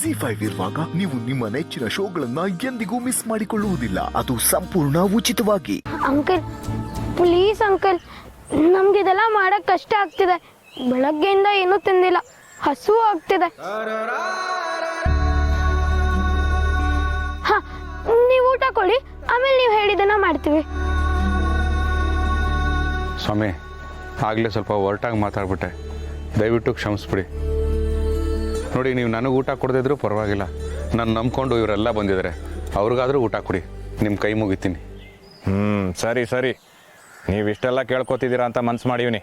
ಜಿ5 ಇರುವಾಗ ನೀವು ನಿಮ್ಮ ನೆಚ್ಚಿನ ಶೋಗಳನ್ನ ಎಂದಿಗೂ ಮಿಸ್ ಮಾಡಿಕೊಳ್ಳುವುದಿಲ್ಲ. ಅದು ಸಂಪೂರ್ಣ ಉಚಿತವಾಗಿ. ಅಂಕಲ್ ಪ್ಲೀಸ್ ಅಂಕಲ್, ನಮ್ಗೆ ಇದೆಲ್ಲ ಮಾಡಕ್ ಕಷ್ಟ ಆಗ್ತಿದೆ. ಬೆಳಗ್ಗೆಯಿಂದ ಏನೂ ತಿಂದಿಲ್ಲ, ಹಸು ಆಗ್ತಿದೆ. ಹಾ, ನೀವು ಊಟ ಕೊಡಿ, ಆಮೇಲೆ ನೀವು ಹೇಳಿದ್ದನ್ನ ಮಾಡ್ತೀವಿ. ಸ್ವಾಮಿ, ಆಗಲೇ ಸ್ವಲ್ಪ ಹೊರಟಾಗಿ ಮಾತಾಡ್ಬಿಟ್ಟೆ, ದಯವಿಟ್ಟು ಕ್ಷಮಿಸ್ಬಿಡಿ. ನೋಡಿ, ನೀವು ನನಗೆ ಊಟ ಕೊಡದಿದ್ರೂ ಪರವಾಗಿಲ್ಲ, ನಾನು ನಂಬ್ಕೊಂಡು ಇವರೆಲ್ಲ ಬಂದಿದ್ದಾರೆ, ಅವ್ರಿಗಾದರೂ ಊಟ ಕೊಡಿ, ನಿಮ್ಮ ಕೈ ಮುಗಿತೀನಿ. ಸರಿ ಸರಿ, ನೀವು ಇಷ್ಟೆಲ್ಲ ಕೇಳ್ಕೊತಿದ್ದೀರಾ ಅಂತ ಮನ್ಸು ಮಾಡಿವ್ನಿ.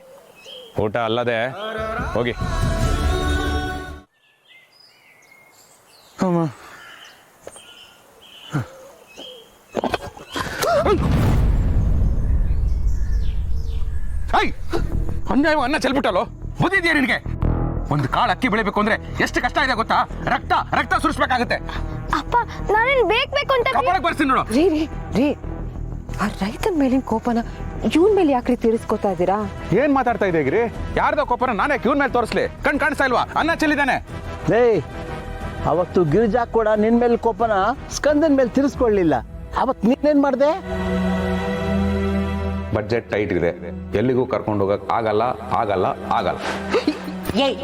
ಊಟ ಅಲ್ಲದೆ ಹೋಗಿ. ಅಮ್ಮ, ಅನ್ಯಾಯ ಅನ್ನ ಚೆಲ್ಬಿಟ್ಟಲ್ಲೋ, ಬುದ್ಧಿದ್ಯಾ ನಿನಗೆ? ಒಂದು ಕಾಳು ಅಕ್ಕಿ ಬೆಳಿಬೇಕು ಅಂದ್ರೆ ಎಷ್ಟು ಕಷ್ಟ ಇದೆ ಗೊತ್ತಾ? ರಕ್ತ ರಕ್ತ ಸುರಿಸ್ಬೇಕಾಗುತ್ತೆ. ಅಪ್ಪ, ನಾನೇನು ಬೇಕು ಅಂತ ಬರ್ತೀನಿ ನೋಡು. ರೀ ರೀ ರೀ, ಆ ರೈತನ ಮೇಲಿನ ಕೋಪನ ಇವನ್ ಮೇಲೆ ಯಾಕ್ರಿ ತೀರಿಸ್ಕೊತಾ ಇದ್ದೀರಾ? ಏನ್ ಮಾತಾಡ್ತಾ ಇದ್ದೀಗ್ರಿ? ಯಾರ್ದೋ ಕೋಪನ ನಾನೇ ಇವನ್ ಮೇಲೆ ತೋರಿಸ್ಲಿ? ಕಾಣಿಸ್ತಾ ಇಲ್ವಾ? ಅನ್ನ ಚೆಲ್ಲಿದ್ದಾನೆ. ಲೇ, ಅವತ್ತು ಗಿರಿಜಾ ಕೂಡ ನಿನ್ ಮೇಲೆ ಕೋಪನ ಸ್ಕಂದನ್ ಮೇಲೆ ತಿರ್ಸ್ಕೊಳ್ಳಿಲ್ಲ. ಅವತ್ತು ನೀನೇನ್ ಮಾಡ್ದೆ? ಬಡ್ಜೆಟ್ ಟೈಟ್ ಇದೆ, ಎಲ್ಲಿಗೂ ಕರ್ಕೊಂಡು ಹೋಗಕ್ ಆಗಲ್ಲ ಆಗಲ್ಲ ಆಗಲ್ಲ. ಏಯ್,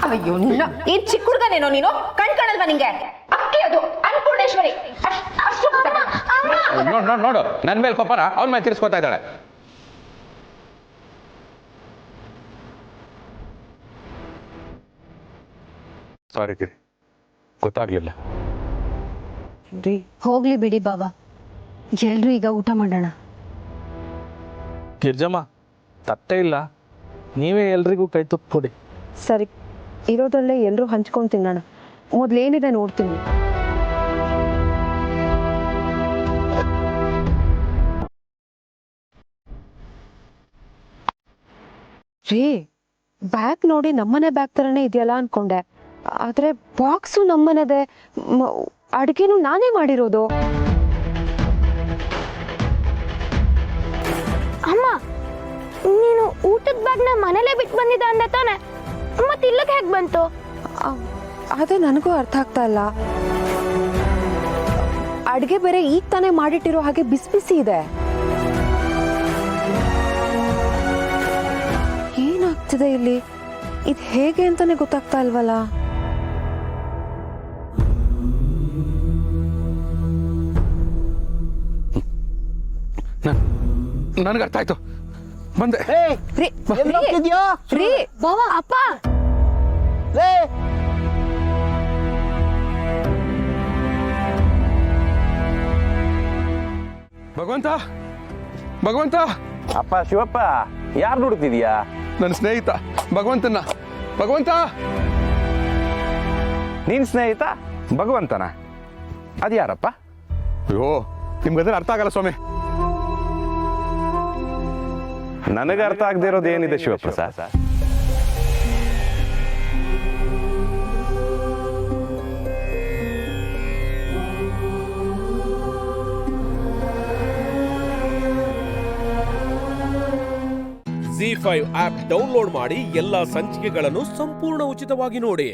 ಅಯ್ಯೋ ನಿನ್ನ ಈ ಚಿಕ್ಕ ಹುಡುಗನೇನೋ ನೀನು? ಕಣ್ಕಾಣಲ್ವಾ ನಿಂಗೆ? ಅಕ್ಕಿ ಅದು ಅನ್ನಪೂರ್ಣೇಶ್ವರಿ. ನೋಡು ನೋಡು ನೋಡು, ನನ್ನ ಮೇಲೆ ಕೋಪನ ಅವನ ಮೇಲೆ ತಿರ್ಸ್ಕೊತಾ ಇದ್ದಾಳೆ. ಸಾರಿ ಗಿರಿ, ಗೊತ್ತಾಗ್ಲಿಲ್ಲ. ರೀ, ಹೋಗ್ಲಿ ಬಿಡಿ ಬಾಬಾ, ಎಲ್ರು ಈಗ ಊಟ ಮಾಡೋಣ. ಗಿರ್ಜಮ್ಮ, ತಟ್ಟೆ ಇಲ್ಲ, ನೀವೇ ಎಲ್ರಿಗೂ ಕೈ ತುಪ್ಪ ಕೊಡಿ. ಸರಿ, ಇರೋದ್ರಲ್ಲೇ ಎಲ್ಲರೂ ಹಂಚ್ಕೊಂಡು ತಿನ್ನೋಣ. ಮೊದ್ಲೇನಿದೆ ನೋಡ್ತೀನಿ. ರೀ, ಬ್ಯಾಗ್ ನೋಡಿ ನಮ್ಮನೆ ಬ್ಯಾಗ್ ತರನೇ ಇದೆಯಲ್ಲ ಅನ್ಕೊಂಡೆ, ಆದ್ರೆ ಬಾಕ್ಸು ನಮ್ಮನೆದೆ, ಅಡ್ಗೆನೂ ನಾನೇ ಮಾಡಿರೋದು. ಅಮ್ಮ, ನೀನು ಊಟದ ಬ್ಯಾಗ್ನ ಮನೇಲೆ ಬಿಟ್ಟು ಬಂದಿದ್ದ ಅಂದೆ ತಾನೆ? ಮತ್ತೆ ಇಲ್ಲಕ್ಕೆ ಹೇಗೆ ಬಂತು? ಅದೇ ನನಗೂ ಅರ್ಥ ಆಗ್ತಾ ಇಲ್ಲ. ಅಡ್ಗೆ ಬೇರೆ ಈಗ ತಾನೇ ಮಾಡಿಟ್ಟಿರೋ ಹಾಗೆ ಬಿಸಿ ಬಿಸಿ ಇದೆ. ಏನಾಗ್ತಿದೆ ಇಲ್ಲಿ? ಇದು ಹೇಗೆ ಅಂತಾನೆ ಗೊತ್ತಾಗ್ತಾ ಇಲ್ವಲ್ಲ. ನನ್ಗೆ ಅರ್ಥ ಆಯ್ತು, ಬಂದೆ. ರೀ, ರೀ, ಬಾವಾ, ಅಪ್ಪ, ಭಗವಂತ ಭಗವಂತ. ಅಪ್ಪ ಶಿವಪ್ಪ, ಯಾರು ನೋಡ್ತಿದೀಯಾ? ನನ್ನ ಸ್ನೇಹಿತ ಭಗವಂತನ. ಭಗವಂತ, ನಿನ್ ಸ್ನೇಹಿತ ಭಗವಂತನ? ಅದ್ಯಾರಪ್ಪ? ಅಯ್ಯೋ, ನಿಮ್ಗದ್ರ ಅರ್ಥ ಆಗಲ್ಲ ಸ್ವಾಮಿ. ನನಗೆ ಅರ್ಥ ಆಗದೆ ಇರೋದು ಏನಿದೆ ಶಿವಪ್ರಸಾದ್? ಜಿ5 ಆಪ್ ಡೌನ್ಲೋಡ್ ಮಾಡಿ ಎಲ್ಲಾ ಸಂಚಿಕೆಗಳನ್ನು ಸಂಪೂರ್ಣ ಉಚಿತವಾಗಿ ನೋಡಿ.